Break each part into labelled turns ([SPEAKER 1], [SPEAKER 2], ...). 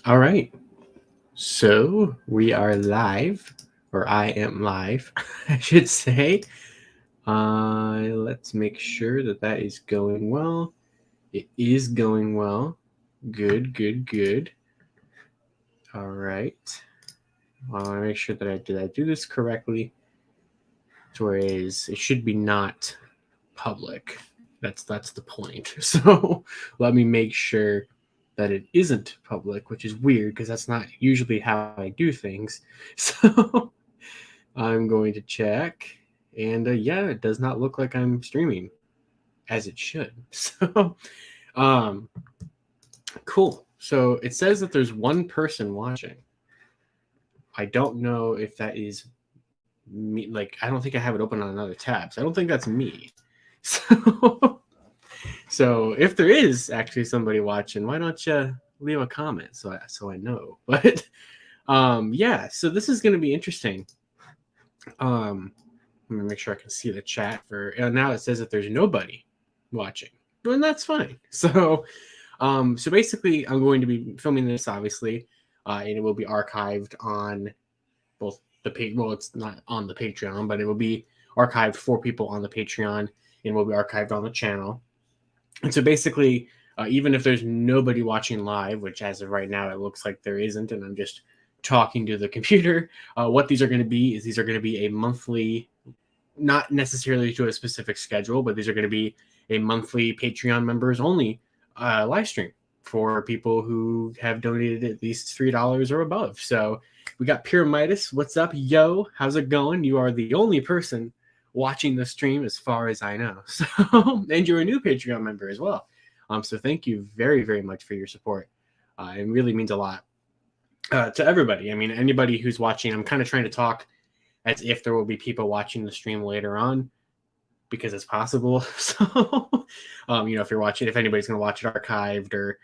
[SPEAKER 1] All right. So we are live, or I am live, I should say. Let's make sure that that is going well. It is going well. Good, good, good. All right. I want to make sure that I do this correctly. Whereas it should be not public. That's the point. So let me make sure that it isn't public, which is weird because that's not usually how I do things. So I'm going to check, and yeah, it does not look like I'm streaming as it should. So, um, cool. So it says that there's one person watching. I don't know if that is me. Like, I don't think I have it open on another tab. So I don't think that's me. So, so if there is actually somebody watching, why don't you leave a comment so I know? But yeah, so this is going to be interesting. Let me make sure I can see the chat for now. It says that there's nobody watching, and that's fine. So basically, I'm going to be filming this, obviously, and it will be archived on both the page. Well, it's not on the Patreon, but it will be archived for people on the Patreon, and will be archived on the channel. And so basically, even if there's nobody watching live, which as of right now it looks like there isn't, and I'm just talking to the computer, what these are going to be is these are going to be a monthly, not necessarily to a specific schedule, but these are going to be a monthly Patreon members only live stream for people who have donated at least $3 or above. So we got Pyramidas. What's up, yo? How's it going? You are the only person watching the stream as far as I know. So, and you're a new Patreon member as well. So thank you very, very much for your support. It really means a lot to everybody. I mean, anybody who's watching, I'm kind of trying to talk as if there will be people watching the stream later on because it's possible. So, if you're watching, if anybody's going to watch it archived, or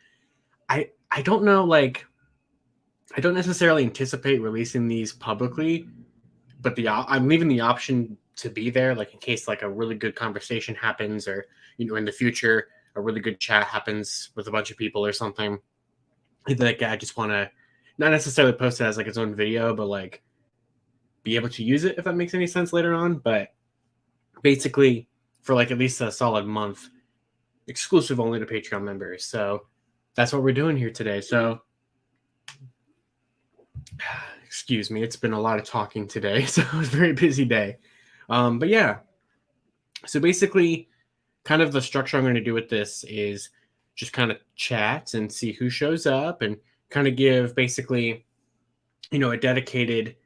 [SPEAKER 1] I don't know, like, I don't necessarily anticipate releasing these publicly, but I'm leaving the option to be there, like in case like a really good conversation happens, or in the future a really good chat happens with a bunch of people or something. Like I just want to not necessarily post it as like its own video, but like be able to use it if that makes any sense later on. But basically, for like at least a solid month, exclusive only to Patreon members. So that's what we're doing here today. So excuse me, it's been a lot of talking today, so it was a very busy day. But yeah, so basically, kind of the structure I'm going to do with this is just kind of chat and see who shows up, and kind of give basically, a dedicated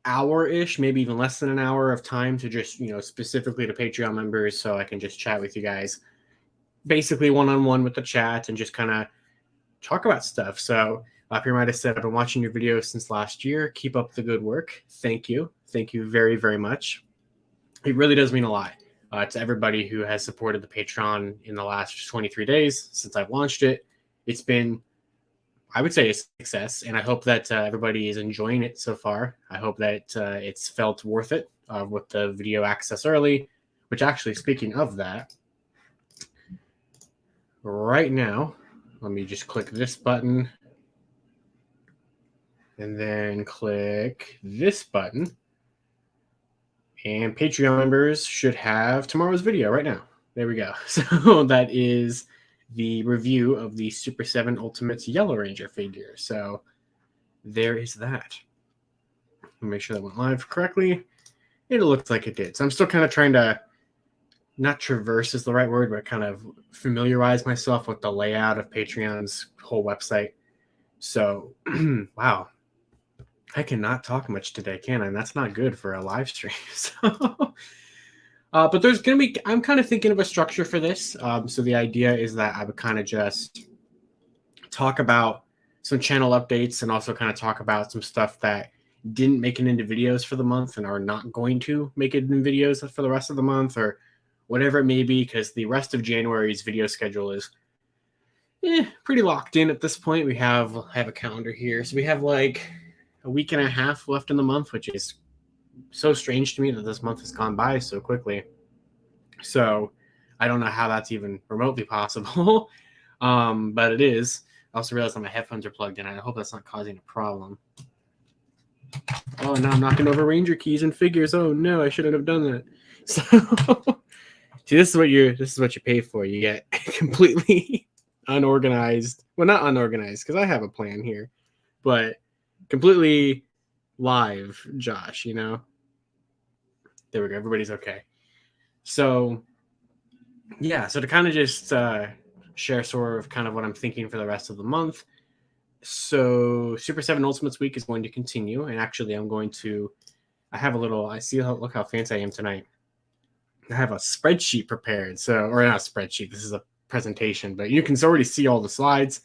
[SPEAKER 1] hour-ish, maybe even less than an hour of time to just, specifically to Patreon members, so I can just chat with you guys basically one-on-one with the chat and just kind of talk about stuff. So Pyramida said, I've been watching your videos since last year. Keep up the good work. Thank you. Thank you very, very much. It really does mean a lot to everybody who has supported the Patreon in the last 23 days since I've launched it. It's been, I would say, a success, and I hope that everybody is enjoying it so far. I hope that it's felt worth it with the video access early, which actually, speaking of that, right now, let me just click this button and then click this button. And Patreon members should have tomorrow's video right now. There we go. So that is the review of the Super 7 Ultimates Yellow Ranger figure. So there is that. Make sure that went live correctly. It looks like it did. So I'm still kind of trying to, not traverse is the right word, but kind of familiarize myself with the layout of Patreon's whole website. So, wow. I cannot talk much today, can I? And that's not good for a live stream. So, but there's going to be, I'm kind of thinking of a structure for this. So the idea is that I would kind of just talk about some channel updates, and also kind of talk about some stuff that didn't make it into videos for the month and are not going to make it in videos for the rest of the month, or whatever it may be, because the rest of January's video schedule is pretty locked in at this point. I have a calendar here. So we have like a week and a half left in the month, which is so strange to me that this month has gone by so quickly. So I don't know how that's even remotely possible, but it is. also realized that my headphones are plugged in. I hope that's not causing a problem. Oh, now I'm knocking over Ranger keys and figures. Oh no, I shouldn't have done that. So, see, this is what you pay for. You get completely unorganized. Well, not unorganized because I have a plan here, but completely live, Josh. You know. There we go. Everybody's okay. So, yeah. So to kind of just share sort of kind of what I'm thinking for the rest of the month. So Super 7 Ultimates Week is going to continue, and actually I have a little, look how fancy I am tonight. I have a spreadsheet prepared, or not a spreadsheet, this is a presentation, but you can already see all the slides,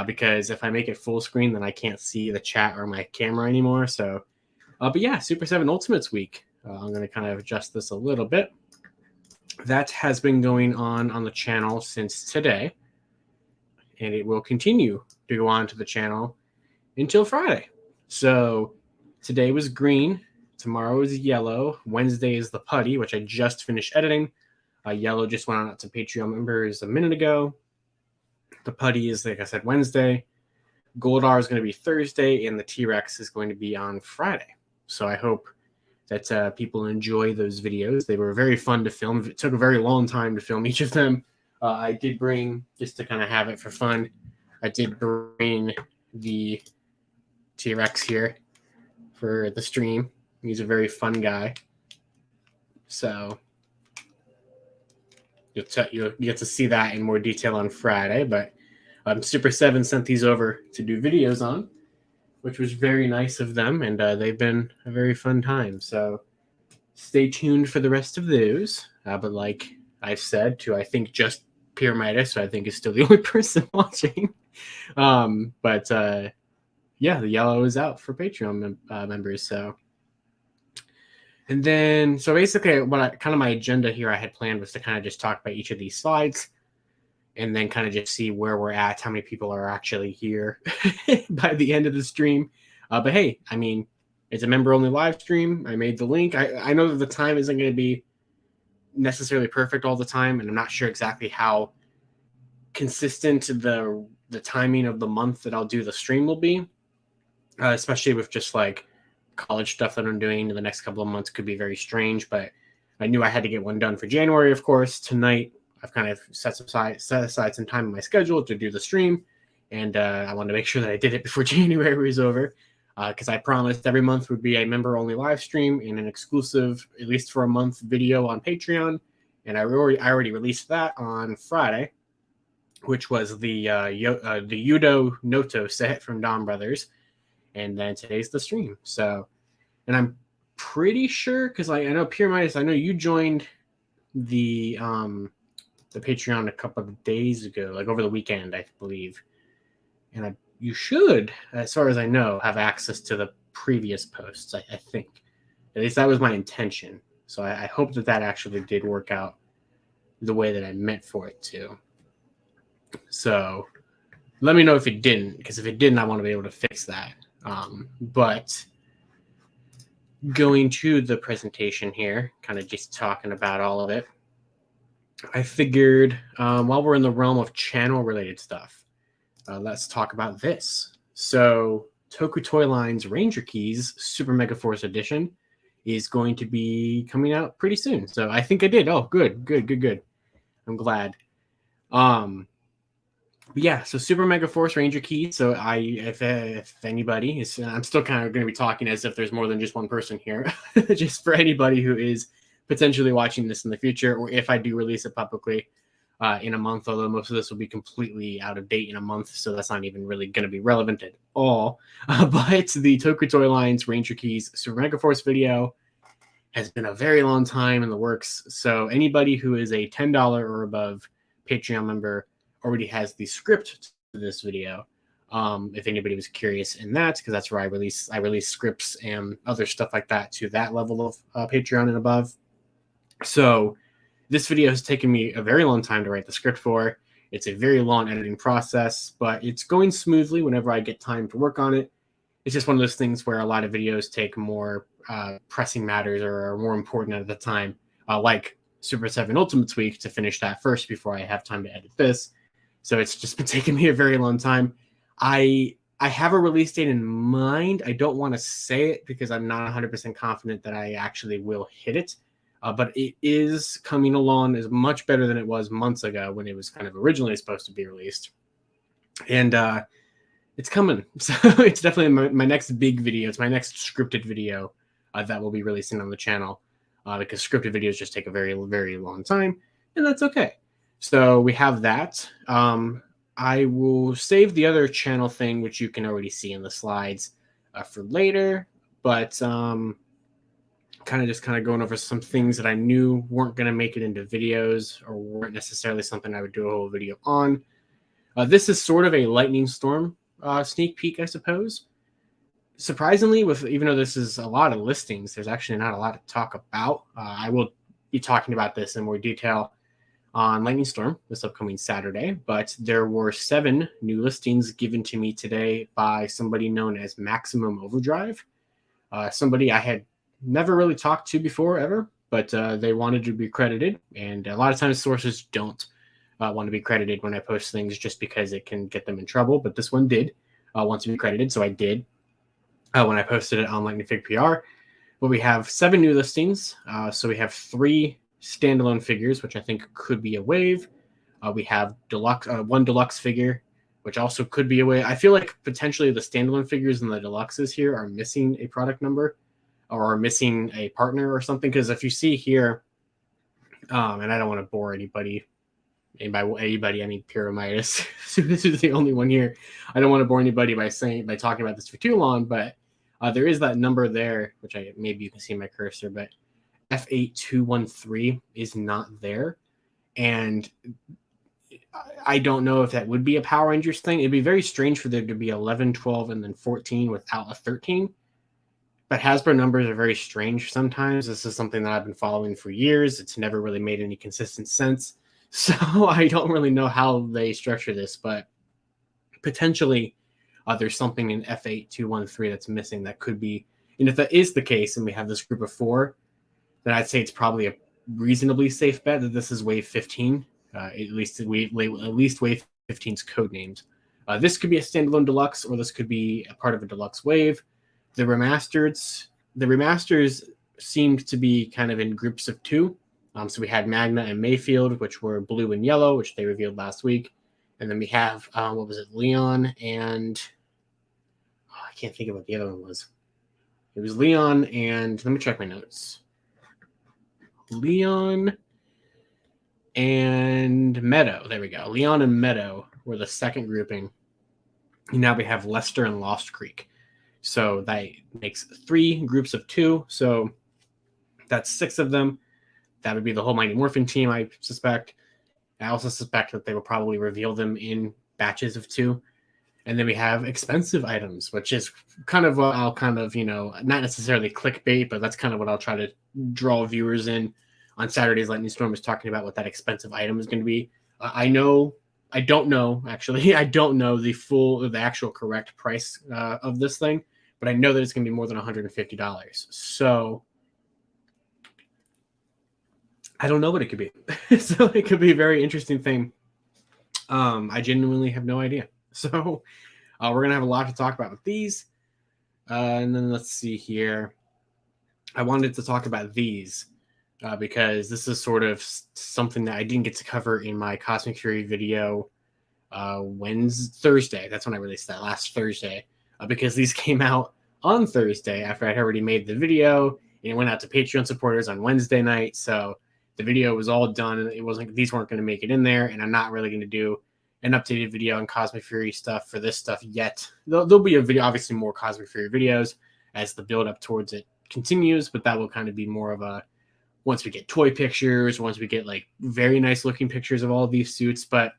[SPEAKER 1] because if I make it full screen, then I can't see the chat or my camera anymore, so, but yeah, Super 7 Ultimates Week. I'm going to kind of adjust this a little bit. That has been going on the channel since today, and it will continue to go on to the channel until Friday. So today was green, tomorrow is yellow, Wednesday is the putty, which I just finished editing. Yellow just went out to Patreon members a minute ago. The putty is, like I said, Wednesday. Goldar is going to be Thursday, and the T-Rex is going to be on Friday. So I hope that people enjoy those videos. They were very fun to film. It took a very long time to film each of them. I did bring, just to kind of have it for fun, I did bring the T-Rex here for the stream. He's a very fun guy. So you'll get to see that in more detail on Friday. But Super 7 sent these over to do videos on, which was very nice of them. And they've been a very fun time. So stay tuned for the rest of those. But like I've said to, I think, just Pyramidas, so I think is still the only person watching. Yeah, the yellow is out for Patreon members. So, and then, so basically my agenda here I had planned was to kind of just talk about each of these slides and then kind of just see where we're at, how many people are actually here by the end of the stream. But hey, I mean, it's a member only live stream. I made the link. I know that the time isn't going to be necessarily perfect all the time, and I'm not sure exactly how consistent the timing of the month that I'll do the stream will be, especially with just like college stuff that I'm doing in the next couple of months could be very strange. But I knew I had to get one done for January, of course. Tonight I've kind of set aside some time in my schedule to do the stream, and I wanted to make sure that I did it before January was over, because I promised every month would be a member only live stream and an exclusive, at least for a month, video on Patreon. And I already released that on Friday, which was the Yudo Noto set from Dom Brothers. And then today's the stream. So, and I'm pretty sure, because I know Pyramidas, I know you joined the Patreon a couple of days ago, like over the weekend, I believe. And you should, as far as I know, have access to the previous posts, I think. At least that was my intention. So I hope that actually did work out the way that I meant for it to. So let me know if it didn't, because if it didn't, I want to be able to fix that. But going to the presentation here, kind of just talking about all of it, I figured while we're in the realm of channel-related stuff, let's talk about this. So Toku Toy Line's Ranger Keys Super Megaforce Edition is going to be coming out pretty soon. So I think I did. Oh, good. I'm glad. But yeah, so Super Megaforce Ranger Keys. So if anybody is, I'm still kind of going to be talking as if there's more than just one person here, just for anybody who is potentially watching this in the future, or if I do release it publicly in a month, although most of this will be completely out of date in a month, so that's not even really going to be relevant at all. But the Toku Toy Line's Ranger Keys Super Megaforce video has been a very long time in the works. So anybody who is a $10 or above Patreon member already has the script to this video. If anybody was curious in that, because that's where I release scripts and other stuff like that to that level of Patreon and above. So this video has taken me a very long time to write the script for. It's a very long editing process, but it's going smoothly whenever I get time to work on it. It's just one of those things where a lot of videos take more pressing matters or are more important at the time, like Super 7 Ultimates Week, to finish that first before I have time to edit this. So it's just been taking me a very long time. I have a release date in mind. I don't want to say it because I'm not 100% confident that I actually will hit it. But it is coming along is much better than it was months ago when it was kind of originally supposed to be released. And it's coming. So it's definitely my next big video. It's my next scripted video that we'll be releasing on the channel because scripted videos just take a very, very long time, and that's okay. So we have that. I will save the other channel thing, which you can already see in the slides for later, but kind of going over some things that I knew weren't going to make it into videos or weren't necessarily something I would do a whole video on. This is sort of a lightning storm sneak peek, I suppose. Surprisingly, even though this is a lot of listings, there's actually not a lot to talk about. I will be talking about this in more detail on Lightning Storm this upcoming Saturday, but there were 7 new listings given to me today by somebody known as Maximum Overdrive, somebody I had never really talked to before ever, but they wanted to be credited, and a lot of times sources don't want to be credited when I post things just because it can get them in trouble, but this one did want to be credited, so I did when I posted it on Lightning Fig PR. But we have 7 new listings, so we have 3 standalone figures, which I think could be a wave. We have one deluxe figure, which also could be a wave. I feel like potentially the standalone figures and the deluxes here are missing a product number or are missing a partner or something. Because if you see here, and I don't want to bore anybody, and by anybody I mean Pyramidas. So this is the only one here. I don't want to bore anybody by talking about this for too long, but there is that number there, which maybe you can see my cursor, but F8213 is not there. And I don't know if that would be a Power Rangers thing. It'd be very strange for there to be 11, 12, and then 14 without a 13. But Hasbro numbers are very strange sometimes. This is something that I've been following for years. It's never really made any consistent sense. So I don't really know how they structure this, but potentially there's something in F8213 that's missing that could be. And if that is the case, and we have this group of 4, then I'd say it's probably a reasonably safe bet that this is Wave 15. At least Wave 15's code names. This could be a standalone deluxe, or this could be a part of a deluxe wave. The remasters seemed to be kind of in groups of 2. So we had Magna and Mayfield, which were blue and yellow, which they revealed last week. And then we have, Leon and... I can't think of what the other one was. It was Leon and... Let me check my notes. Leon and Meadow. There we go. Leon and Meadow were the second grouping. And now we have Lester and Lost Creek. So that makes 3 groups of 2. So that's 6 of them. That would be the whole Mighty Morphin team, I suspect. I also suspect that they will probably reveal them in batches of 2. And then we have expensive items, which is kind of what I'll not necessarily clickbait, but that's kind of what I'll try to draw viewers in on Saturday's Lightning Storm, is talking about what that expensive item is going to be. I don't know the actual correct price of this thing, but I know that it's going to be more than $150. So I don't know what it could be. So it could be a very interesting thing. I genuinely have no idea. So we're going to have a lot to talk about with these. And then let's see here. I wanted to talk about these because this is sort of something that I didn't get to cover in my Cosmic Fury video Thursday. That's when I released that, last Thursday, because these came out on Thursday after I'd already made the video, and it went out to Patreon supporters on Wednesday night. So the video was all done, and these weren't going to make it in there, and I'm not really going to do an updated video on Cosmic Fury stuff for this stuff yet. There'll be a video, obviously more Cosmic Fury videos as the build up towards it continues, but that will kind of be more of a, once we get toy pictures, once we get like very nice looking pictures of all of these suits. But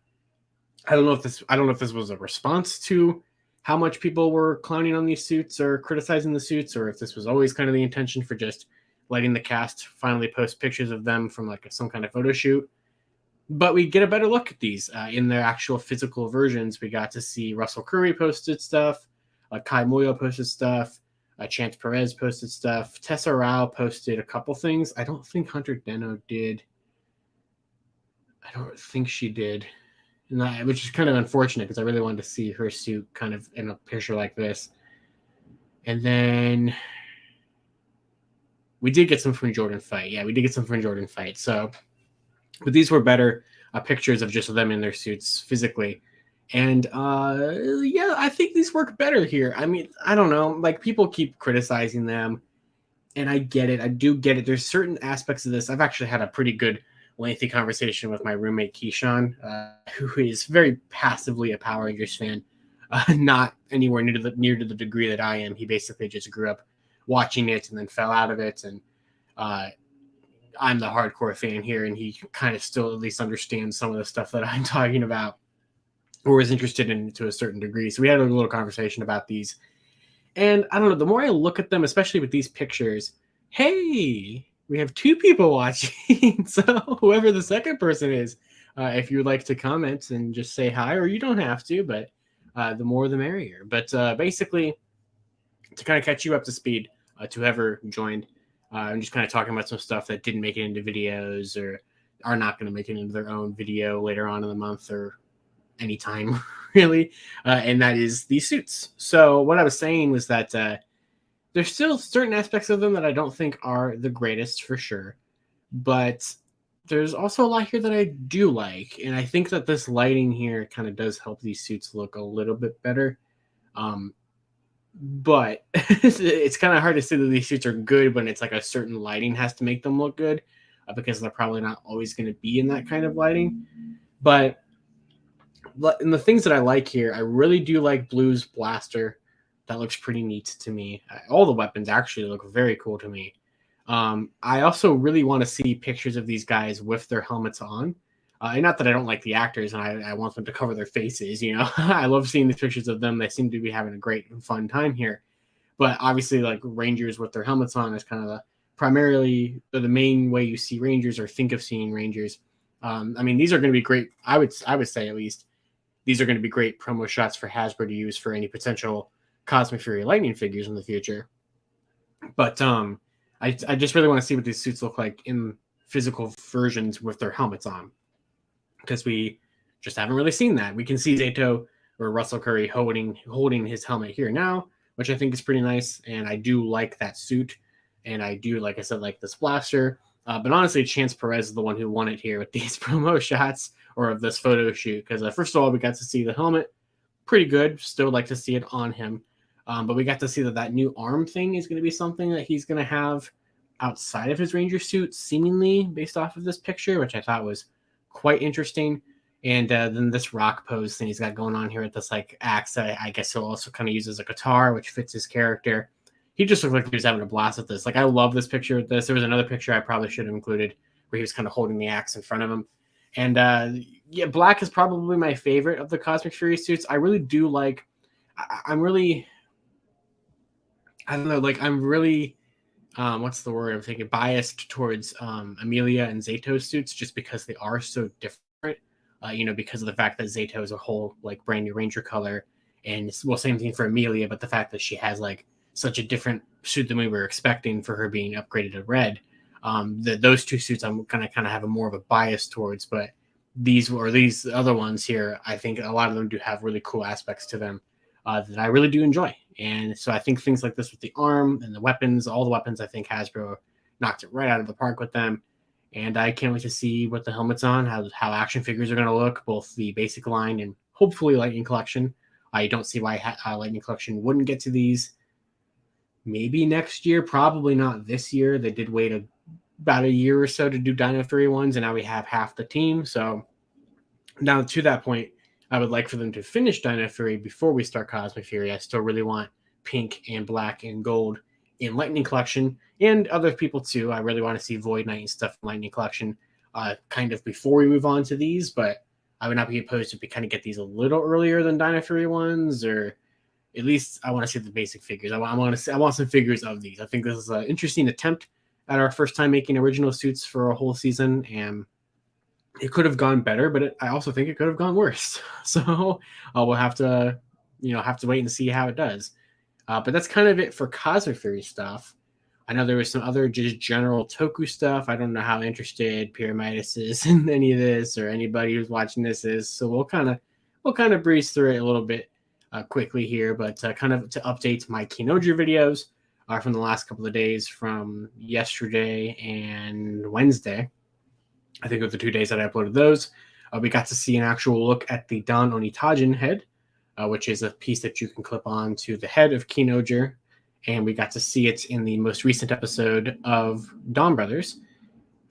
[SPEAKER 1] I don't know if this was a response to how much people were clowning on these suits or criticizing the suits, or if this was always kind of the intention for just letting the cast finally post pictures of them from like some kind of photo shoot. But we get a better look at these in their actual physical versions. We got to see Russell Curry posted stuff, Kai Moyo posted stuff, Chance Perez posted stuff, Tessa Rao posted a couple things. I don't think Hunter Deno did. I don't think she did. which is kind of unfortunate because I really wanted to see her suit kind of in a picture like this. And then we did get some Fringe Jordan fight. Yeah, we did get some Fringe Jordan fight. So, but these were better pictures of just them in their suits physically. And yeah, I think these work better here. I mean, I don't know. Like, people keep criticizing them, and I get it. I do get it. There's certain aspects of this. I've actually had a pretty good, lengthy conversation with my roommate Keyshawn, who is very passively a Power Rangers fan, not anywhere near to the degree that I am. He basically just grew up watching it and then fell out of it, and I'm the hardcore fan here, and he kind of still at least understands some of the stuff that I'm talking about, or is interested in to a certain degree. So we had a little conversation about these. And I don't know, the more I look at them, especially with these pictures, hey, we have 2 people watching. So whoever the second person is, if you would like to comment and just say hi, or you don't have to, but the more the merrier. But basically, to kind of catch you up to speed, to whoever joined, I'm just kind of talking about some stuff that didn't make it into videos or are not going to make it into their own video later on in the month or anytime, really. And that is these suits. So what I was saying was that there's still certain aspects of them that I don't think are the greatest for sure. But there's also a lot here that I do like. And I think that this lighting here kind of does help these suits look a little bit better. But it's kind of hard to say that these suits are good when it's like a certain lighting has to make them look good, because they're probably not always going to be in that kind of lighting. But in the things that I like here, I really do like Blue's blaster. That looks pretty neat to me. All the weapons actually look very cool to me. I also really want to see pictures of these guys with their helmets on. And not that I don't like the actors and I want them to cover their faces, you know. I love seeing these pictures of them. They seem to be having a great and fun time here. But obviously, like, Rangers with their helmets on is kind of primarily the main way you see Rangers or think of seeing Rangers. I mean, these are going to be great. I would say, at least, these are going to be great promo shots for Hasbro to use for any potential Cosmic Fury Lightning figures in the future. But I just really want to see what these suits look like in physical versions with their helmets on, because we just haven't really seen that. We can see Zato or Russell Curry holding his helmet here now, which I think is pretty nice, and I do like that suit, and I do, like I said, like this blaster. But honestly, Chance Perez is the one who won it here with these promo shots or of this photo shoot, because first of all, we got to see the helmet, pretty good. Still like to see it on him, but we got to see that new arm thing is going to be something that he's going to have outside of his Ranger suit, seemingly based off of this picture, which I thought was quite interesting. And then this rock pose thing he's got going on here with this like axe that I guess he'll also kind of use as a guitar, which fits his character. He just looked like he was having a blast with this. Like, I love this picture with this. There was another picture I probably should have included where he was kind of holding the axe in front of him. And yeah, black is probably my favorite of the Cosmic Fury suits. I really do like. I'm really what's the word I'm thinking? Biased towards Amelia and Zato's suits, just because they are so different. Because of the fact that Zato is a whole like brand new Ranger color, and same thing for Amelia, but the fact that she has like such a different suit than we were expecting for her being upgraded to red. Those 2 suits I'm gonna kind of have more of a bias towards, but these other ones here, I think a lot of them do have really cool aspects to them that I really do enjoy. And so I think things like this with the arm and the weapons, all the weapons, I think Hasbro knocked it right out of the park with them. And I can't wait to see what the helmet's on, how action figures are going to look, both the basic line and hopefully Lightning Collection. I don't see why Lightning Collection wouldn't get to these. Maybe next year, probably not this year. They did wait about a year or so to do Dino Fury ones, and now we have half the team. So now to that point, I would like for them to finish Dino Fury before we start Cosmic Fury. I still really want pink and black and gold in Lightning Collection, and other people too. I really want to see Void Knight and stuff in Lightning Collection kind of before we move on to these, but I would not be opposed if we kind of get these a little earlier than Dino Fury ones, or at least I want to see the basic figures. I want some figures of these. I think this is an interesting attempt at our first time making original suits for a whole season, and it could have gone better, but I also think it could have gone worse. So we'll have to wait and see how it does. But that's kind of it for Cosmic Fury stuff. I know there was some other just general Toku stuff. I don't know how interested Pyramidas is in any of this, or anybody who's watching this is. So we'll kind of breeze through it a little bit quickly here, but kind of to update my Keynote videos from the last couple of days, from yesterday and Wednesday. I think of the 2 days that I uploaded those. We got to see an actual look at the Don Onitajin head, which is a piece that you can clip on to the head of Keynote. And we got to see it in the most recent episode of Dawn Brothers,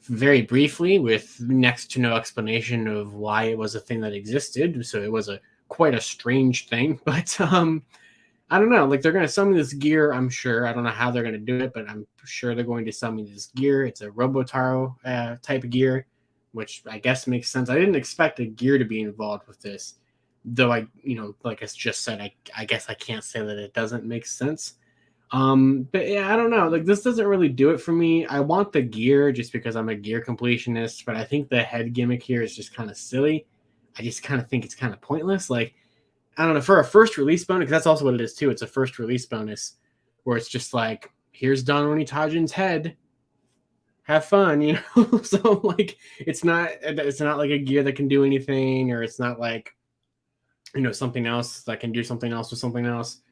[SPEAKER 1] very briefly, with next to no explanation of why it was a thing that existed. So it was quite a strange thing. But I don't know. Like, they're going to sell me this gear, I'm sure. I don't know how they're going to do it, but I'm sure they're going to sell me this gear. It's a Robotaro type of gear, which I guess makes sense. I didn't expect a gear to be involved with this, though like I just said, I guess I can't say that it doesn't make sense. But yeah, I don't know. Like, this doesn't really do it for me. I want the gear just because I'm a gear completionist, but I think the head gimmick here is just kind of silly. I just kind of think it's kind of pointless. Like, I don't know, for a first release bonus, because that's also what it is too. It's a first release bonus where it's just like, here's Don Onitajin's head. Have fun, So like, it's not like a gear that can do anything, or it's not like, something else that can do something else with something else.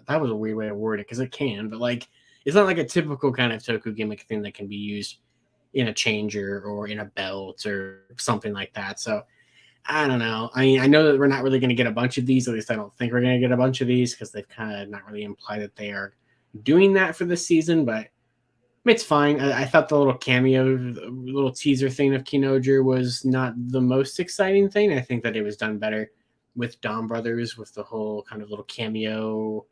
[SPEAKER 1] That was a weird way to word it, because it can, but like, it's not like a typical kind of Toku gimmick thing that can be used in a changer or in a belt or something like that. So I don't know. I mean, I know that we're not really going to get a bunch of these. At least I don't think we're going to get a bunch of these, because they've kind of not really implied that they are doing that for this season, but it's fine. I thought the little cameo, the little teaser thing of Keynote was not the most exciting thing. I think that it was done better with Dawn Brothers, with the whole kind of little cameo,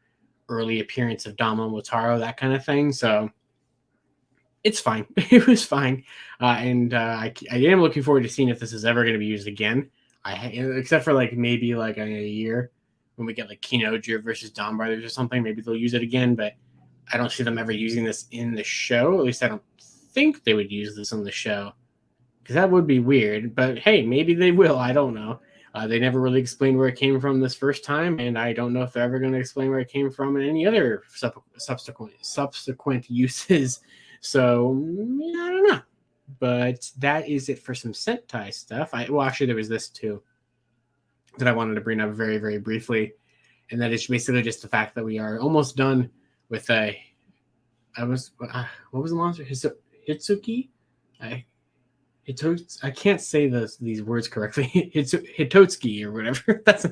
[SPEAKER 1] early appearance of Dama Motaro, that kind of thing. So it's fine. It was fine. And I am looking forward to seeing if this is ever going to be used again. Except for like maybe like in a year when we get like Keynote versus Dawn Brothers or something, maybe they'll use it again. But I don't see them ever using this in the show. At least I don't think they would use this on the show, because that would be weird. But hey, maybe they will. I don't know. They never really explained where it came from this first time, and I don't know if they're ever going to explain where it came from in any other subsequent uses. So I don't know. But that is it for some Sentai stuff. Actually, there was this too that I wanted to bring up very, very briefly, and that is basically just the fact that we are almost done with what was the monster? Hitsuki? I can't say these words correctly. Hitotsuki or whatever. That's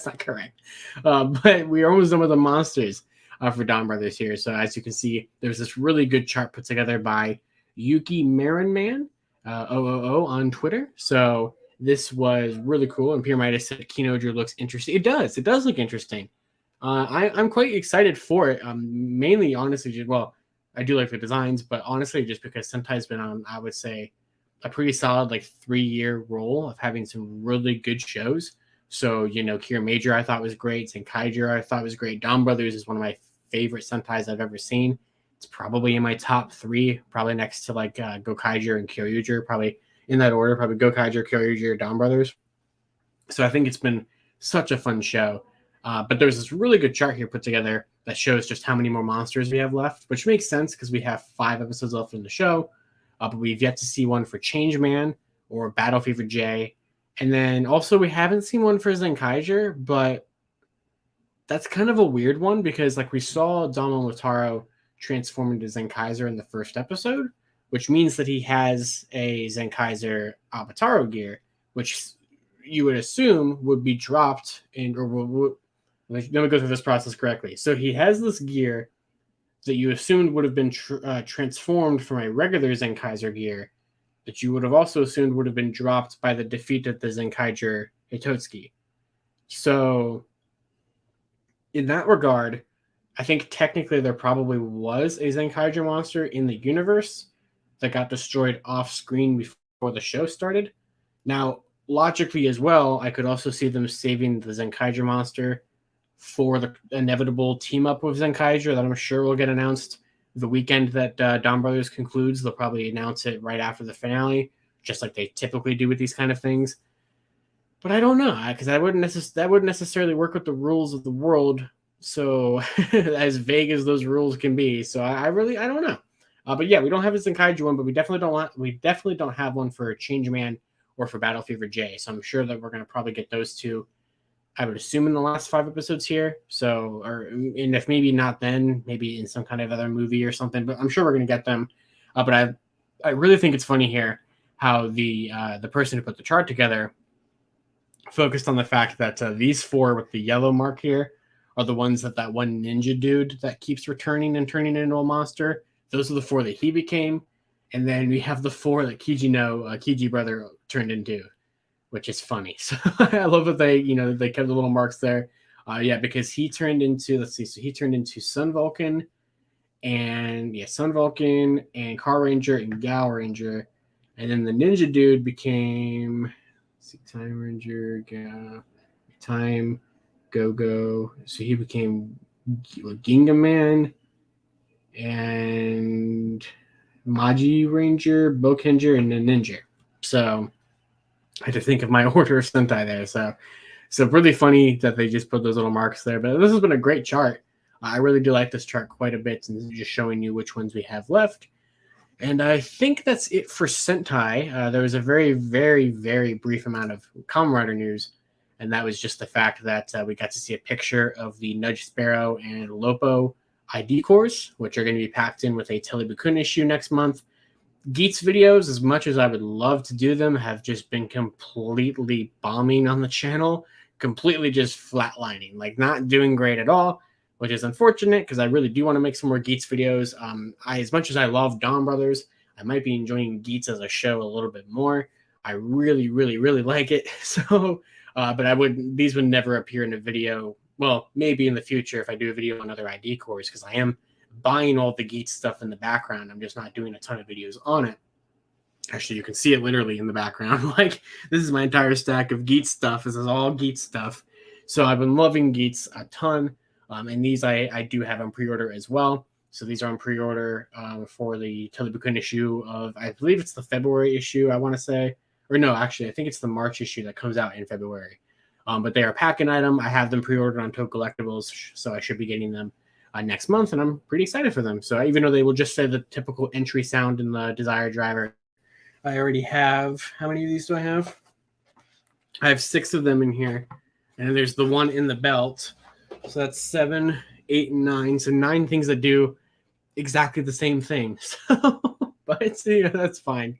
[SPEAKER 1] not correct. But we are almost done with the monsters for Dawn Brothers here. So as you can see, there's this really good chart put together by Yuki Marinman, OOO on Twitter. So this was really cool. And Pyramida said Keynote looks interesting. It does look interesting. I'm quite excited for it. Mainly, honestly, I do like the designs, but honestly, just because Sentai's been on, I would say, a pretty solid 3-year roll of having some really good shows. So, Kira Major I thought was great. Zenkaiger I thought was great. Dawn Brothers is one of my favorite Sentais I've ever seen. It's probably in my top 3, probably next to Gokaiger and Kyoryuger, probably in that order, probably Gokaiger, Kyoryuger, Dawn Brothers. So I think it's been such a fun show. But there's this really good chart here put together that shows just how many more monsters we have left, which makes sense because we have 5 episodes left in the show. But we've yet to see one for Changeman or Battle Fever J. And then also we haven't seen one for Zenkaiger, but that's kind of a weird one because we saw Dama Motaro transform into Zenkaiser in the first episode, which means that he has a Zenkaiser Avataro gear, which you would assume would be dropped let me go through this process correctly. So he has this gear that you assumed would have been transformed from a regular Zenkaiser gear, that you would have also assumed would have been dropped by the defeat of the Zenkaiger Hitotsuki. So in that regard, I think technically there probably was a Zenkaiger monster in the universe that got destroyed off screen before the show started. Now, logically as well, I could also see them saving the Zenkaiger monster for the inevitable team up with Zenkaiger that I'm sure will get announced the weekend that Dawn Brothers concludes. They'll probably announce it right after the finale, just like they typically do with these kind of things. But I don't know, because that wouldn't necessarily work with the rules of the world. So as vague as those rules can be. So I don't know. But yeah, we don't have a Zenkaiju one, but we definitely don't have one for Change Man or for Battle Fever J. So I'm sure that we're gonna probably get those two. I would assume in the last 5 episodes here. So, and if maybe not then, maybe in some kind of other movie or something. But I'm sure we're gonna get them. But I really think it's funny here how the person who put the chart together focused on the fact that these 4 with the yellow mark here are the ones that one ninja dude that keeps returning and turning into a monster. Those are the 4 that he became, and then we have the 4 that Kiji brother turned into, which is funny. So I love that they kept the little marks there. Yeah, because he turned into, let's see, so he turned into Sun Vulcan and Car Ranger and Gal Ranger, and then the ninja dude became Time Ranger, Time Go. So he became Ginga Man and Maji Ranger, Bokenger, and then Ninja. So I had to think of my order of Sentai there. So really funny that they just put those little marks there. But this has been a great chart. I really do like this chart quite a bit, and just showing you which ones we have left. And I think that's it for Sentai. There was a very, very, very brief amount of Kamen Rider news, and that was just the fact that we got to see a picture of the Nudge Sparrow and Lopo ID cores, which are going to be packed in with a Telebukun issue next month. Geeks videos, as much as I would love to do them, have just been completely bombing on the channel, completely just flatlining, like not doing great at all, which is unfortunate because I really do want to make some more Geeks videos. As much as I love Dawn Brothers, I might be enjoying Geeks as a show a little bit more. I really, really, really like it. So, but these would never appear in a video. Well, maybe in the future if I do a video on other ID cores, because I am buying all the Geeks stuff in the background. I'm just not doing a ton of videos on it. Actually, you can see it literally in the background. Like, this is my entire stack of Geeks stuff. This is all Geeks stuff. So I've been loving Geeks a ton. And these I do have on pre-order as well. So these are on pre-order for the Telebukun issue of, I believe it's the February issue, I want to say. Or no, actually, I think it's the March issue that comes out in February. But they are a pack-in item. I have them pre-ordered on Toku Collectibles, so I should be getting them next month, and I'm pretty excited for them. So even though they will just say the typical entry sound in the Desire driver, I already have, how many of these do I have? I have 6 of them in here, and there's the one in the belt. So that's 7, 8, and 9. So 9 things that do exactly the same thing. So, but that's fine.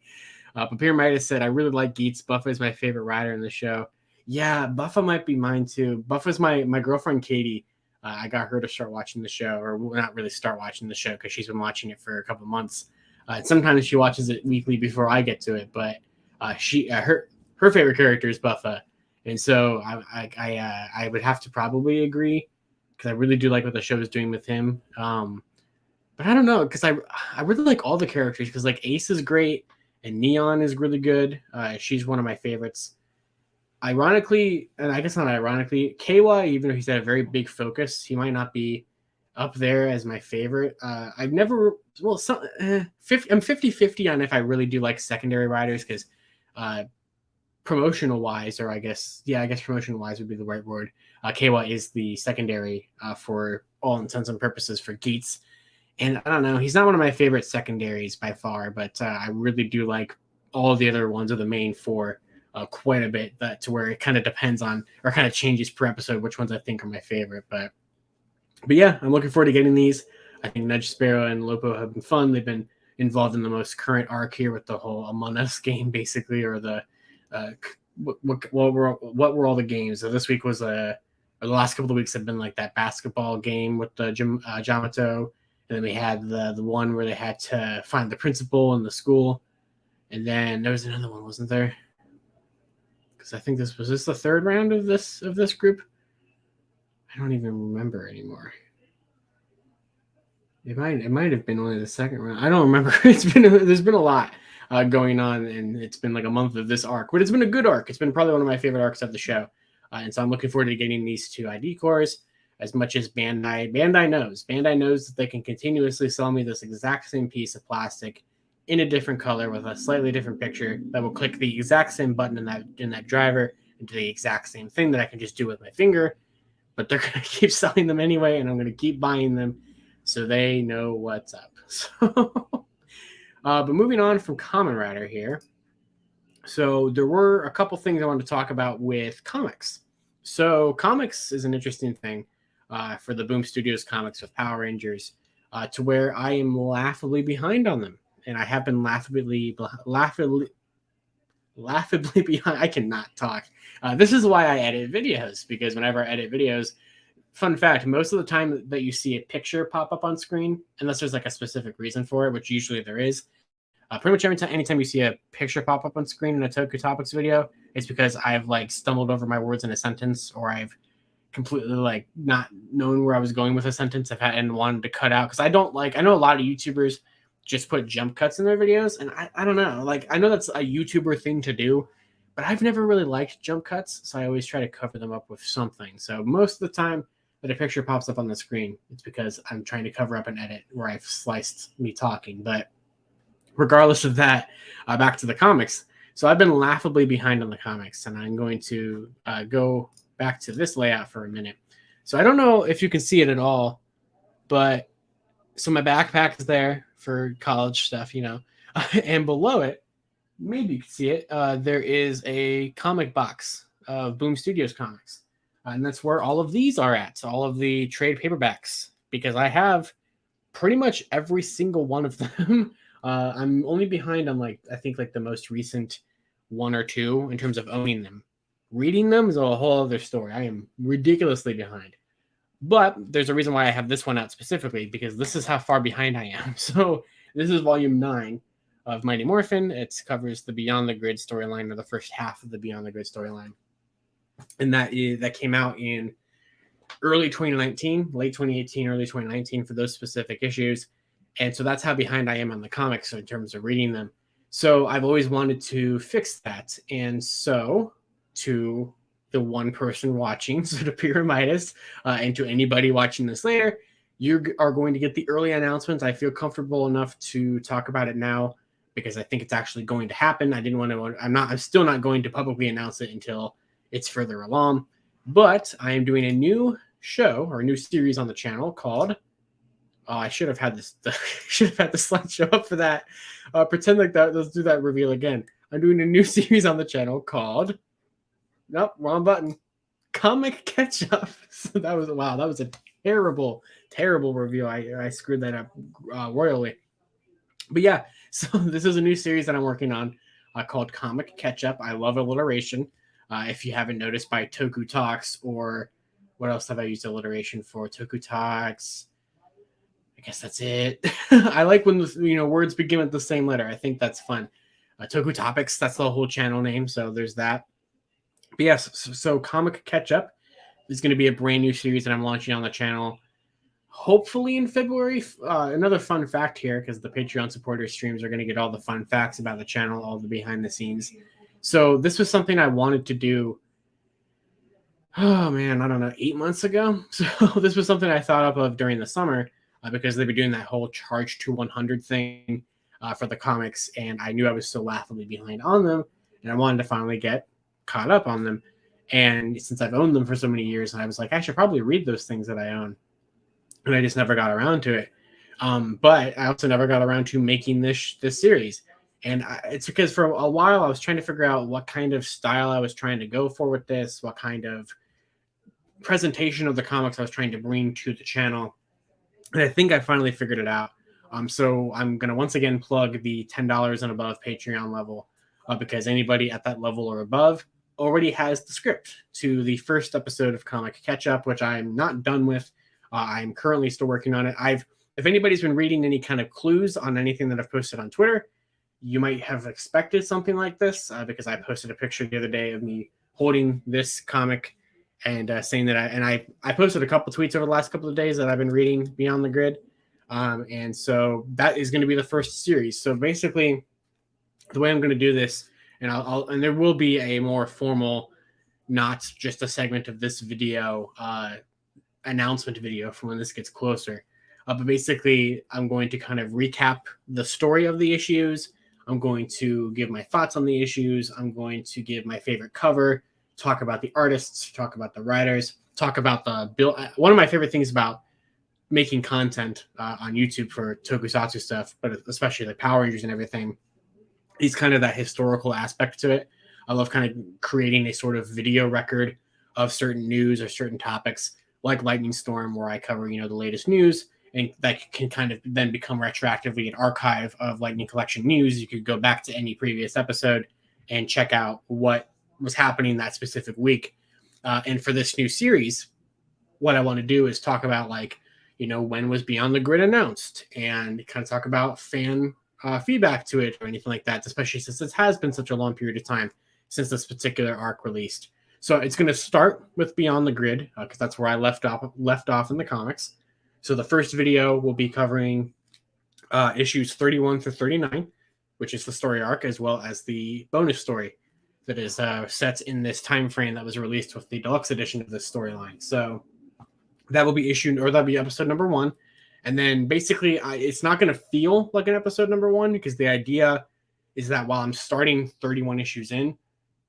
[SPEAKER 1] But Pyramidus said, I really like Geets. Buffa is my favorite rider in the show. Yeah, Buffa might be mine too. Buffa's my girlfriend, Katie. I got her to start watching the show, or not really start watching the show because she's been watching it for a couple months. Sometimes she watches it weekly before I get to it, but her favorite character is Buffa, and so I would have to probably agree because I really do like what the show is doing with him. But I don't know, because I really like all the characters, because like Ace is great and Neon is really good. She's one of my favorites. Ironically, and I guess not ironically, KY, even though he's had a very big focus, he might not be up there as my favorite. I've never, well, I'm 50-50 on if I really do like secondary riders, because promotional wise, or I guess promotional wise would be the right word. KY is the secondary for all intents and purposes for Geets. And I don't know, he's not one of my favorite secondaries by far, but I really do like all the other ones of the main 4 quite a bit, to where it kind of depends on, or kind of changes per episode, which ones I think are my favorite. But yeah, I'm looking forward to getting these. I think Nudge Sparrow and Lopo have been fun. They've been involved in the most current arc here with the whole Among Us game, basically, or the what were all the games? So this week was or the last couple of weeks have been like that basketball game with the Jamato, and then we had the one where they had to find the principal in the school, and then there was another one, wasn't there? Because I think this was the 3rd round of this group. I don't even remember anymore. It might have been only the 2nd round. I don't remember. There's been a lot going on, and it's been like a month of this arc, but it's been a good arc. It's been probably one of my favorite arcs of the show, and so I'm looking forward to getting these 2 ID cores. As much as Bandai knows that they can continuously sell me this exact same piece of plastic in a different color with a slightly different picture that will click the exact same button in that driver and do the exact same thing that I can just do with my finger. But they're going to keep selling them anyway, and I'm going to keep buying them so they know what's up. So But moving on from Kamen Rider here. So there were a couple things I wanted to talk about with comics. So comics is an interesting thing for the Boom Studios comics with Power Rangers, to where I am laughably behind on them, and I have been laughably behind. I cannot talk. This is why I edit videos, because whenever I edit videos, fun fact, most of the time that you see a picture pop up on screen, unless there's like a specific reason for it, which usually there is, pretty much anytime you see a picture pop up on screen in a Toku Topics video, it's because I've like stumbled over my words in a sentence, or I've completely like not known where I was going with a sentence and wanted to cut out. Because I know a lot of YouTubers just put jump cuts in their videos, and I don't know. Like, I know that's a YouTuber thing to do, but I've never really liked jump cuts, so I always try to cover them up with something. So most of the time that a picture pops up on the screen, it's because I'm trying to cover up an edit where I've sliced me talking. But regardless of that, back to the comics. So I've been laughably behind on the comics, and I'm going to go back to this layout for a minute. So I don't know if you can see it at all, but so my backpack is there for college stuff, and below it, maybe you can see it, there is a comic box of Boom Studios comics. And that's where all of these are at, all of the trade paperbacks, because I have pretty much every single one of them. I'm only behind on I think the most recent one or two in terms of owning them. Reading them is a whole other story. I am ridiculously behind. But there's a reason why I have this one out specifically, because this is how far behind I am. So this is volume 9 of Mighty Morphin. It covers the Beyond the Grid storyline, or the first half of the Beyond the Grid storyline. And that came out in early 2019, late 2018, early 2019 for those specific issues. And so that's how behind I am on the comics in terms of reading them. So I've always wanted to fix that. And so to the one person watching, so to Pyramidas, and to anybody watching this later, you are going to get the early announcements. I feel comfortable enough to talk about it now because I think it's actually going to happen. I'm still not going to publicly announce it until it's further along. But I am doing a new show, or a new series on the channel called, I should have had the slideshow up for that. Pretend like that. Let's do that reveal again. I'm doing a new series on the channel called, nope, wrong button, Comic Catch Up. So that was a terrible review. I screwed that up royally. But yeah, so this is a new series that I'm working on called Comic Catch Up. I love alliteration. If you haven't noticed, by Toku Talks, or what else have I used alliteration for? Toku Talks. I guess that's it. I like when words begin with the same letter. I think that's fun. Toku Topics, that's the whole channel name. So there's that. But yes, so Comic Catch Up is going to be a brand new series that I'm launching on the channel, hopefully in February. Another fun fact here, because the Patreon supporter streams are going to get all the fun facts about the channel, all the behind the scenes. So this was something I wanted to do, oh man, I don't know, 8 months ago. So this was something I thought of during the summer, because they've been doing that whole charge to 100 thing for the comics, and I knew I was so laughably behind on them, and I wanted to finally get caught up on them. And since I've owned them for so many years, I was like, I should probably read those things that I own, and I just never got around to it. But I also never got around to making this series. And it's because for a while I was trying to figure out what kind of style I was trying to go for with this, what kind of presentation of the comics I was trying to bring to the channel. And I think I finally figured it out. So I'm going to once again plug the $10 and above Patreon level, because anybody at that level or above already has the script to the first episode of Comic Catch Up, which I'm not done with. I'm currently still working on it. If anybody's been reading any kind of clues on anything that I've posted on Twitter, you might have expected something like this, because I posted a picture the other day of me holding this comic and saying that I posted a couple tweets over the last couple of days that I've been reading Beyond the Grid. And so that is going to be the first series. So basically, the way I'm going to do this, and there will be a more formal, not just a segment of this video, announcement video for when this gets closer. But basically, I'm going to kind of recap the story of the issues. I'm going to give my thoughts on the issues. I'm going to give my favorite cover, talk about the artists, talk about the writers, talk about the build. One of my favorite things about making content on YouTube for tokusatsu stuff, but especially like Power Rangers and everything, is kind of that historical aspect to it. I love kind of creating a sort of video record of certain news or certain topics, like Lightning Storm, where I cover, the latest news, and that can kind of then become retroactively an archive of Lightning Collection news. You could go back to any previous episode and check out what was happening that specific week. And for this new series, what I want to do is talk about when was Beyond the Grid announced, and kind of talk about fan feedback to it or anything like that, especially since it has been such a long period of time since this particular arc released. So it's going to start with Beyond the Grid because that's where I left off in the comics. So the first video will be covering issues 31 through 39, which is the story arc, as well as the bonus story that is set in this time frame that was released with the deluxe edition of this storyline. So that will be that'll be episode number 1. And then basically it's not going to feel like an episode number 1 because the idea is that while I'm starting 31 issues in,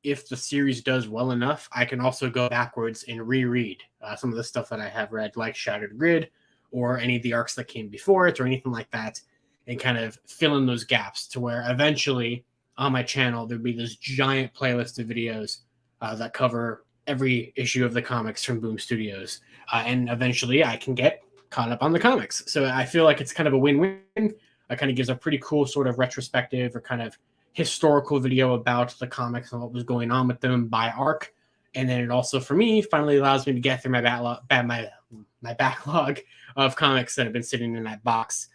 [SPEAKER 1] if the series does well enough, I can also go backwards and reread some of the stuff that I have read, like Shattered Grid or any of the arcs that came before it or anything like that, and kind of fill in those gaps to where eventually on my channel there'd be this giant playlist of videos that cover every issue of the comics from Boom Studios. And eventually I can get caught up on the comics. So I feel like it's kind of a win-win. It kind of gives a pretty cool sort of retrospective or kind of historical video about the comics and what was going on with them by arc. And then it also, for me, finally allows me to get through my backlog of comics that have been sitting in that box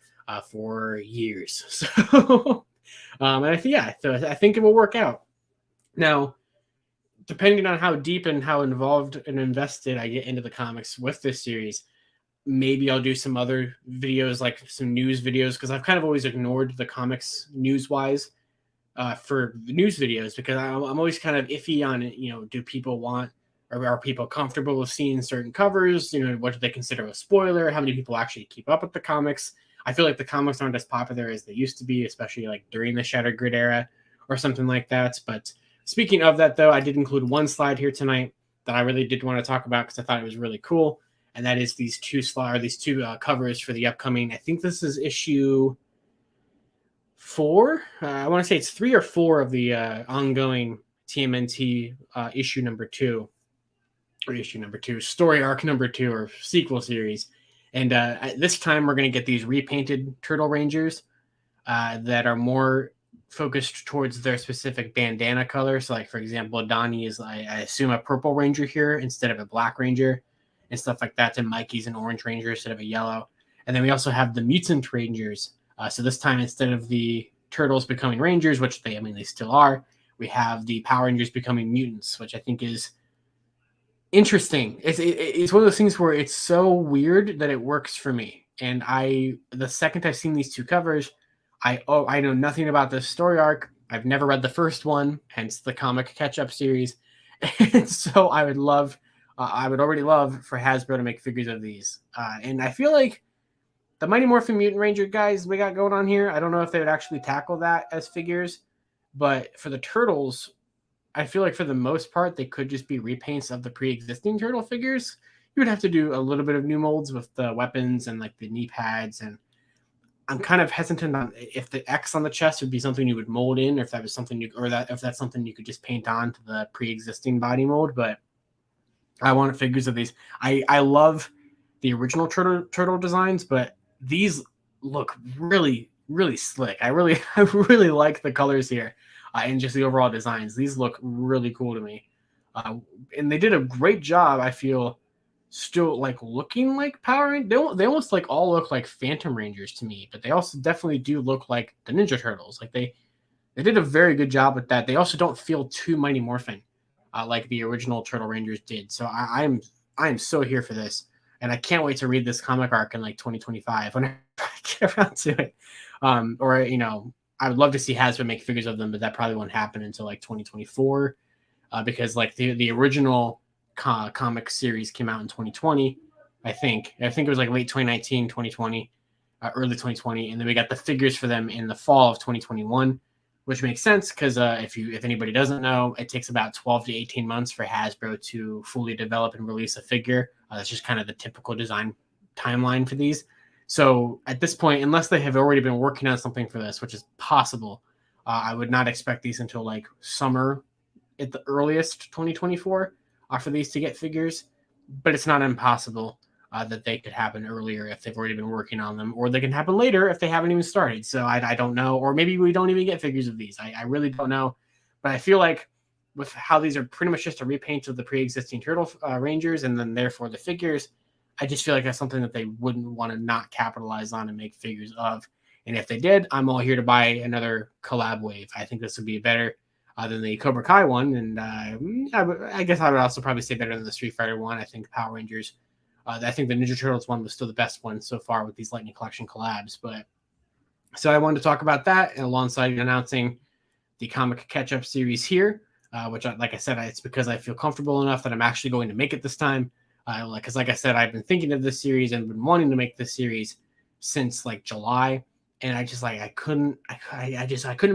[SPEAKER 1] for years. So, and I think it will work out. Now, depending on how deep and how involved and invested I get into the comics with this series, maybe I'll do some other videos, like some news videos, because I've kind of always ignored the comics news-wise for the news videos, because I'm always kind of iffy on it. Do people want, or are people comfortable with seeing certain covers? What do they consider a spoiler? How many people actually keep up with the comics? I feel like the comics aren't as popular as they used to be, especially like during the Shattered Grid era or something like that. But speaking of that, though, I did include one slide here tonight that I really did want to talk about because I thought it was really cool. And that is these two covers for the upcoming, I think this is issue 4. I want to say it's 3 or 4 of the ongoing TMNT issue number 2, story arc number 2, or sequel series. And this time we're going to get these repainted Turtle Rangers that are more focused towards their specific bandana color. So like, for example, Donnie is, I assume, a purple ranger here instead of a black ranger, and stuff like that. And Mikey's an orange ranger instead of a yellow. And then we also have the mutant rangers. So this time, instead of the turtles becoming rangers, which they still are, we have the Power Rangers becoming mutants, which I think is interesting. It's one of those things where it's so weird that it works for me. And the second I've seen these two covers, I know nothing about this story arc. I've never read the first one, hence the comic catch-up series. And so I would already love for Hasbro to make figures of these. And I feel like the Mighty Morphin Mutant Ranger guys we got going on here, I don't know if they would actually tackle that as figures. But for the Turtles, I feel like for the most part, they could just be repaints of the pre-existing Turtle figures. You would have to do a little bit of new molds with the weapons and like the knee pads. And I'm kind of hesitant on if the X on the chest would be something you would mold in, or if that was something if that's something you could just paint on to the pre-existing body mold. But I want figures of these. I love the original turtle designs, but these look really, really slick. I really like the colors here and just the overall designs. These look really cool to me. And they did a great job, I feel, still like looking like Power Rangers. They almost like all look like Phantom Rangers to me, but they also definitely do look like the Ninja Turtles. Like they did a very good job with that. They also don't feel too Mighty Morphin like the original Turtle Rangers did. So I am so here for this, and I can't wait to read this comic arc in like 2025 when I get around to it. Or I would love to see Hasbro make figures of them, but that probably won't happen until like 2024 because like the original comic series came out in 2020. I think it was like late 2019, 2020, early 2020, and then we got the figures for them in the fall of 2021. Which makes sense because if anybody doesn't know, it takes about 12 to 18 months for Hasbro to fully develop and release a figure. That's just kind of the typical design timeline for these. So at this point, unless they have already been working on something for this, which is possible, I would not expect these until like summer at the earliest 2024 for these to get figures. But it's not impossible that they could happen earlier if they've already been working on them, or they can happen later if they haven't even started. So I don't know, or maybe we don't even get figures of these. I really don't know, but I feel like with how these are pretty much just a repaint of the pre-existing Turtle Rangers and then therefore the figures, I just feel like that's something that they wouldn't want to not capitalize on and make figures of. And if they did, I'm all here to buy another collab wave. I think this would be better than the Cobra Kai one. And I guess I would also probably say better than the Street Fighter one. I think Power Rangers, I think the Ninja Turtles one was still the best one so far with these Lightning Collection collabs. But so I wanted to talk about that alongside announcing the comic catch-up series here, which, like I said, it's because I feel comfortable enough that I'm actually going to make it this time. Because like I said, I've been thinking of this series and been wanting to make this series since like July, and I just like I couldn't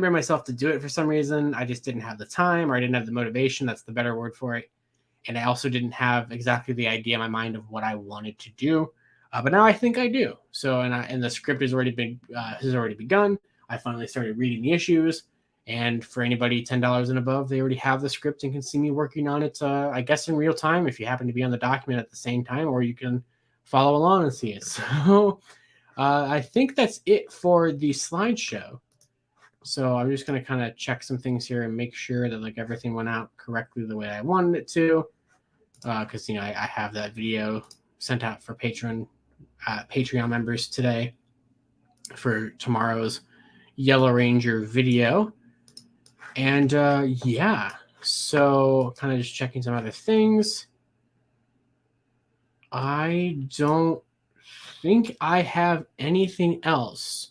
[SPEAKER 1] bring myself to do it for some reason. I just didn't have the time, or I didn't have the motivation. That's the better word for it. And I also didn't have exactly the idea in my mind of what I wanted to do. But now I think I do. So and the script has already begun. I finally started reading the issues. And for anybody $10 and above, they already have the script and can see me working on it, I guess, in real time if you happen to be on the document at the same time, or you can follow along and see it. So I think that's it for the slideshow. So I'm just going to kind of check some things here and make sure that like everything went out correctly the way I wanted it to. Because, I have that video sent out for Patreon members today for tomorrow's Yellow Ranger video. And yeah, so kind of just checking some other things. I don't think I have anything else.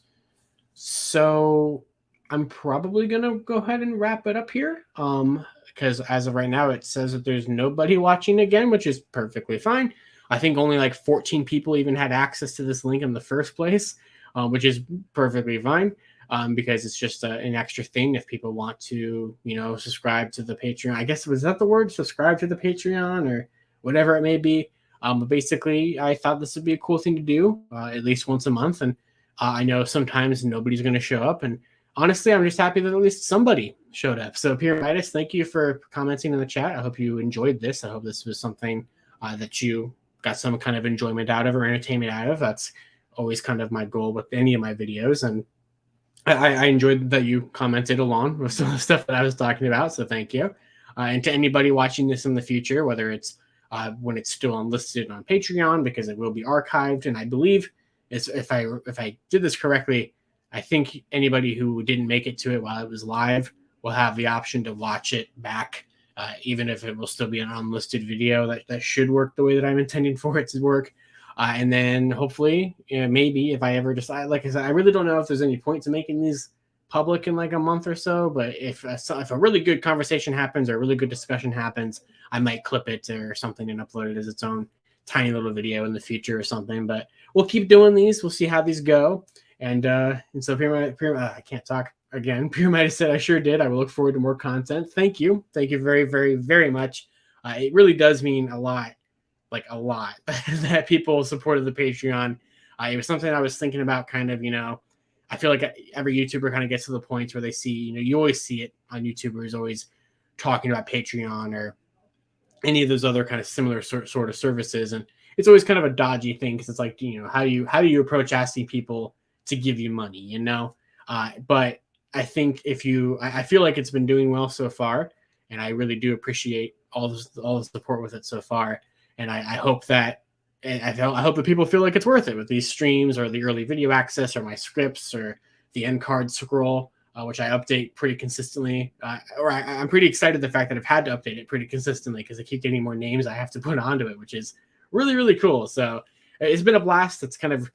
[SPEAKER 1] So I'm probably going to go ahead and wrap it up here. Because as of right now, it says that there's nobody watching again, which is perfectly fine. I think only like 14 people even had access to this link in the first place, which is perfectly fine. Because it's just an extra thing if people want to, subscribe to the Patreon. I guess, was that the word? Subscribe to the Patreon or whatever it may be. But basically, I thought this would be a cool thing to do at least once a month. And I know sometimes nobody's going to show up. And honestly, I'm just happy that at least somebody showed up. So Pyramitis, thank you for commenting in the chat. I hope you enjoyed this. I hope this was something that you got some kind of enjoyment out of or entertainment out of. That's always kind of my goal with any of my videos. And I enjoyed that you commented along with some of the stuff that I was talking about, so thank you. And to anybody watching this in the future, whether it's when it's still unlisted on Patreon, because it will be archived, and I believe if I did this correctly, I think anybody who didn't make it to it while it was live will have the option to watch it back, even if it will still be an unlisted video. That should work the way that I'm intending for it to work. And then hopefully, maybe if I ever decide, like I said, I really don't know if there's any point to making these public in like a month or so. But if a really good conversation happens or a really good discussion happens, I might clip it or something and upload it as its own tiny little video in the future or something. But we'll keep doing these. We'll see how these go. And so I can't talk again. Pyramid said I sure did. I will look forward to more content. Thank you. Thank you very, very, very much. It really does mean a lot. Like a lot that people supported the Patreon. It was something I was thinking about kind of, I feel like every YouTuber kind of gets to the point where they see, you always see it on YouTubers always talking about Patreon or any of those other kind of similar sort of services. And it's always kind of a dodgy thing because it's like, how do you approach asking people to give you money, but I think I feel like it's been doing well so far. And I really do appreciate all the support with it so far. And I hope that I hope that people feel like it's worth it with these streams or the early video access or my scripts or the end card scroll, which I update pretty consistently. I'm pretty excited the fact that I've had to update it pretty consistently because I keep getting more names I have to put onto it, which is really, really cool. So it's been a blast. It's kind of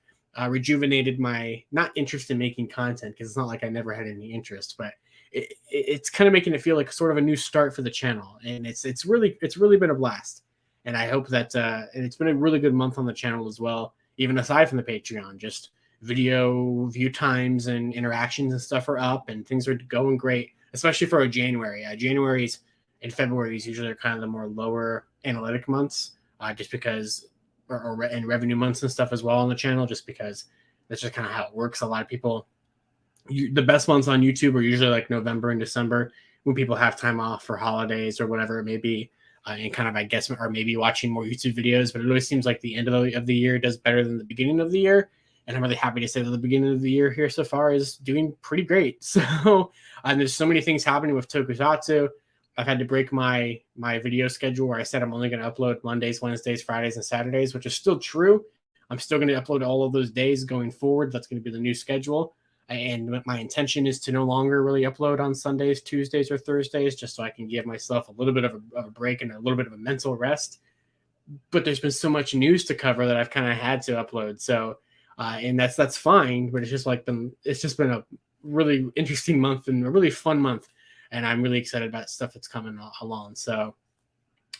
[SPEAKER 1] rejuvenated my not interest in making content because it's not like I never had any interest, but it's kind of making it feel like sort of a new start for the channel. And it's really been a blast. And I hope that and it's been a really good month on the channel as well, even aside from the Patreon. Just video view times and interactions and stuff are up, and things are going great, especially for a January. January's and February's usually are kind of the more lower analytic months, just because and revenue months and stuff as well on the channel, just because that's just kind of how it works. A lot of people, the best months on YouTube are usually like November and December, when people have time off for holidays or whatever it may be, and kind of, I guess, or maybe watching more YouTube videos. But it always seems like the end of the year does better than the beginning of the year. And I'm really happy to say that the beginning of the year here so far is doing pretty great. So there's so many things happening with Tokusatsu. I've had to break my video schedule where I said I'm only going to upload Mondays, Wednesdays, Fridays, and Saturdays, which is still true. I'm still going to upload all of those days going forward. That's going to be the new schedule. And my intention is to no longer really upload on Sundays, Tuesdays, or Thursdays, just so I can give myself a little bit of a break and a little bit of a mental rest. But there's been so much news to cover that I've kind of had to upload. So, and that's fine. But it's just been a really interesting month and a really fun month, and I'm really excited about stuff that's coming along. So,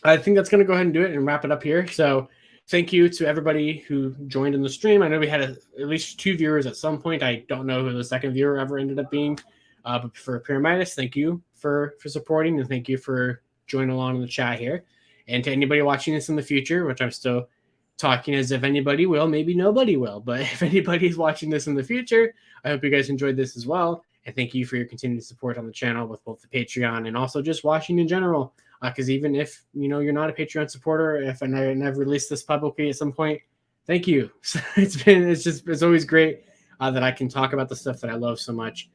[SPEAKER 1] I think that's going to go ahead and do it and wrap it up here. So, thank you to everybody who joined in the stream. I know we had at least 2 viewers at some point. I don't know who the second viewer ever ended up being. But for Pyramidus, thank you for supporting, and thank you for joining along in the chat here. And to anybody watching this in the future, which I'm still talking as if anybody will, maybe nobody will. But if anybody's watching this in the future, I hope you guys enjoyed this as well. And thank you for your continued support on the channel with both the Patreon and also just watching in general. Because even if you're not a Patreon supporter, if I've released this publicly at some point, thank you. It's always great that I can talk about the stuff that I love so much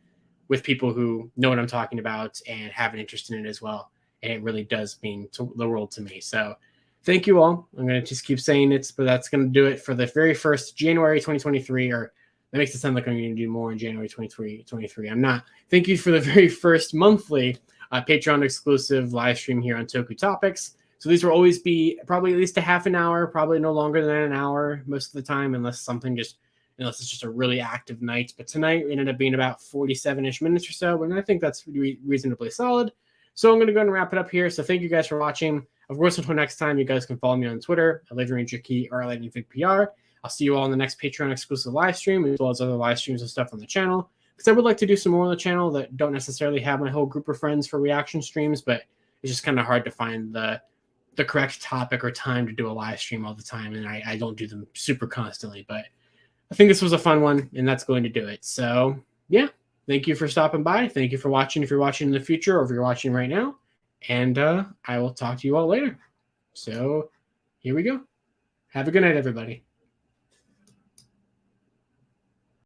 [SPEAKER 1] with people who know what I'm talking about and have an interest in it as well. And it really does mean the world to me. So thank you all. I'm going to just keep saying it, but that's going to do it for the very first January 2023, or that makes it sound like I'm going to do more in January 2023. I'm not. Thank you for the very first monthly Patreon exclusive live stream here on Toku Topics. So these will always be probably at least a half an hour, probably no longer than an hour most of the time, unless it's just a really active night. But tonight ended up being about 47-ish minutes or so, and I think that's reasonably solid. So I'm going to go ahead and wrap it up here. So thank you guys for watching. Of course, until next time, you guys can follow me on Twitter at LavyRangerKey or LightningFigPR. I'll see you all in the next Patreon exclusive live stream, as well as other live streams and stuff on the channel. Because I would like to do some more on the channel that don't necessarily have my whole group of friends for reaction streams, but it's just kind of hard to find the correct topic or time to do a live stream all the time, and I don't do them super constantly. But I think this was a fun one, and that's going to do it. So, yeah, thank you for stopping by. Thank you for watching if you're watching in the future or if you're watching right now. And I will talk to you all later. So, here we go. Have a good night, everybody.